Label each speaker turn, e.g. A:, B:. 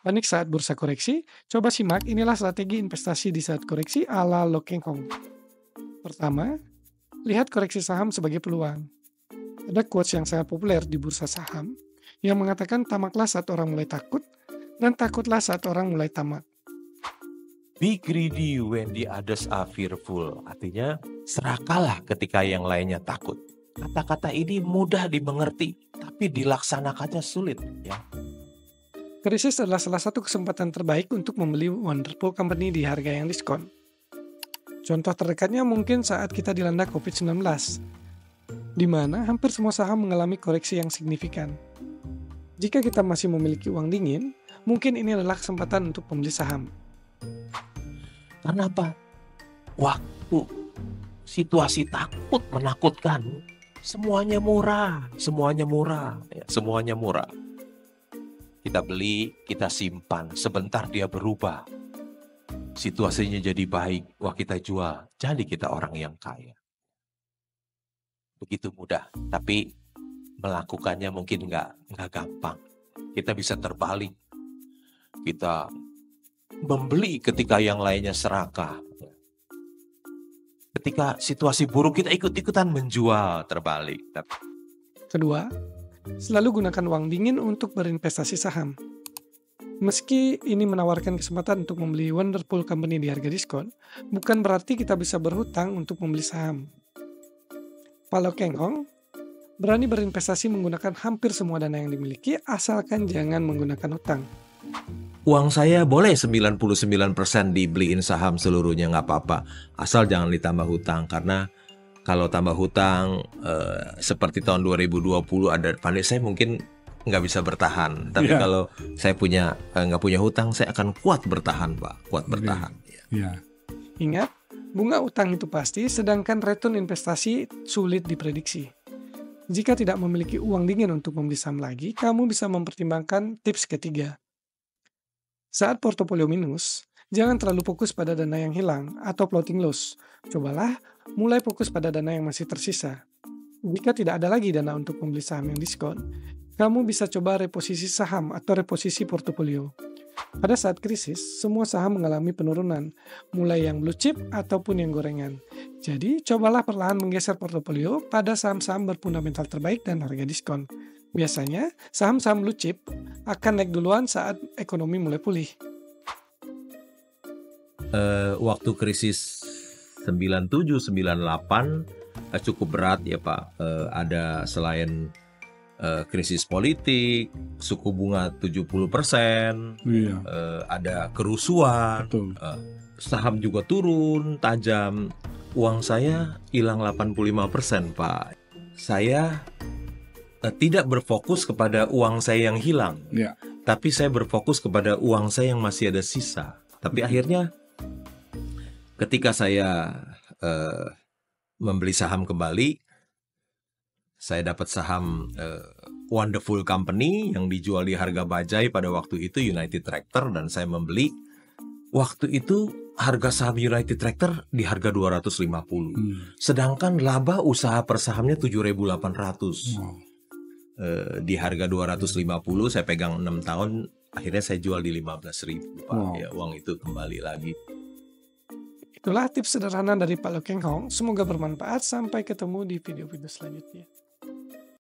A: Panik saat bursa koreksi? Coba simak, inilah strategi investasi di saat koreksi ala Lo Keng Hong. Pertama, lihat koreksi saham sebagai peluang. Ada quotes yang sangat populer di bursa saham yang mengatakan tamaklah saat orang mulai takut dan takutlah saat orang mulai tamak.
B: Be greedy when the others are fearful. Artinya, serakalah ketika yang lainnya takut. Kata-kata ini mudah dimengerti, tapi dilaksanakannya sulit. Ya.
A: Krisis adalah salah satu kesempatan terbaik untuk membeli wonderful company di harga yang diskon. Contoh terdekatnya mungkin saat kita dilanda COVID-19, di mana hampir semua saham mengalami koreksi yang signifikan. Jika kita masih memiliki uang dingin, mungkin ini adalah kesempatan untuk membeli saham.
B: Karena apa? Waktu situasi takut menakutkan. Semuanya murah, semuanya murah, ya, semuanya murah. Kita beli, kita simpan, sebentar dia berubah. Situasinya jadi baik, wah kita jual, jadi kita orang yang kaya. Begitu mudah, tapi melakukannya mungkin nggak gampang. Kita bisa terbalik. Kita membeli ketika yang lainnya serakah. Ketika situasi buruk kita ikut-ikutan menjual, terbalik.
A: Kedua, selalu gunakan uang dingin untuk berinvestasi saham. Meski ini menawarkan kesempatan untuk membeli wonderful company di harga diskon, bukan berarti kita bisa berhutang untuk membeli saham. Pak Lo Keng Hong berani berinvestasi menggunakan hampir semua dana yang dimiliki, asalkan jangan menggunakan hutang.
B: Uang saya boleh 99% dibeliin saham seluruhnya, nggak apa-apa. Asal jangan ditambah hutang, karena kalau tambah hutang seperti tahun 2020 ada pandai saya mungkin nggak bisa bertahan. Tapi kalau saya nggak punya hutang, saya akan kuat bertahan, Pak. Kuat bertahan.
A: Ingat, bunga utang itu pasti, sedangkan return investasi sulit diprediksi. Jika tidak memiliki uang dingin untuk membeli saham lagi, kamu bisa mempertimbangkan tips ketiga. Saat portofolio minus, jangan terlalu fokus pada dana yang hilang atau floating loss. Cobalah mulai fokus pada dana yang masih tersisa. Jika tidak ada lagi dana untuk membeli saham yang diskon, kamu bisa coba reposisi saham atau reposisi portofolio. Pada saat krisis, semua saham mengalami penurunan, mulai yang blue chip ataupun yang gorengan. Jadi, cobalah perlahan menggeser portofolio pada saham-saham berfundamental terbaik dan harga diskon. Biasanya, saham-saham blue chip akan naik duluan saat ekonomi mulai pulih.
B: Waktu krisis 97-98 cukup berat ya Pak. Ada selain krisis politik, suku bunga 70%, ada kerusuhan, saham juga turun tajam. Uang saya hilang 85% Pak. Saya tidak berfokus kepada uang saya yang hilang, tapi saya berfokus kepada uang saya yang masih ada sisa. Tapi akhirnya ketika saya membeli saham kembali, saya dapat saham Wonderful Company yang dijual di harga bajai pada waktu itu, United Tractor, dan saya membeli. Waktu itu harga saham United Tractor di harga 250. Sedangkan laba usaha per sahamnya 7.800. Di harga 250, saya pegang 6 tahun, akhirnya saya jual di 15.000 Pak. Ya, uang itu kembali lagi.
A: Itulah tips sederhana dari Pak Lo Keng Hong. Semoga bermanfaat. Sampai ketemu di video-video selanjutnya.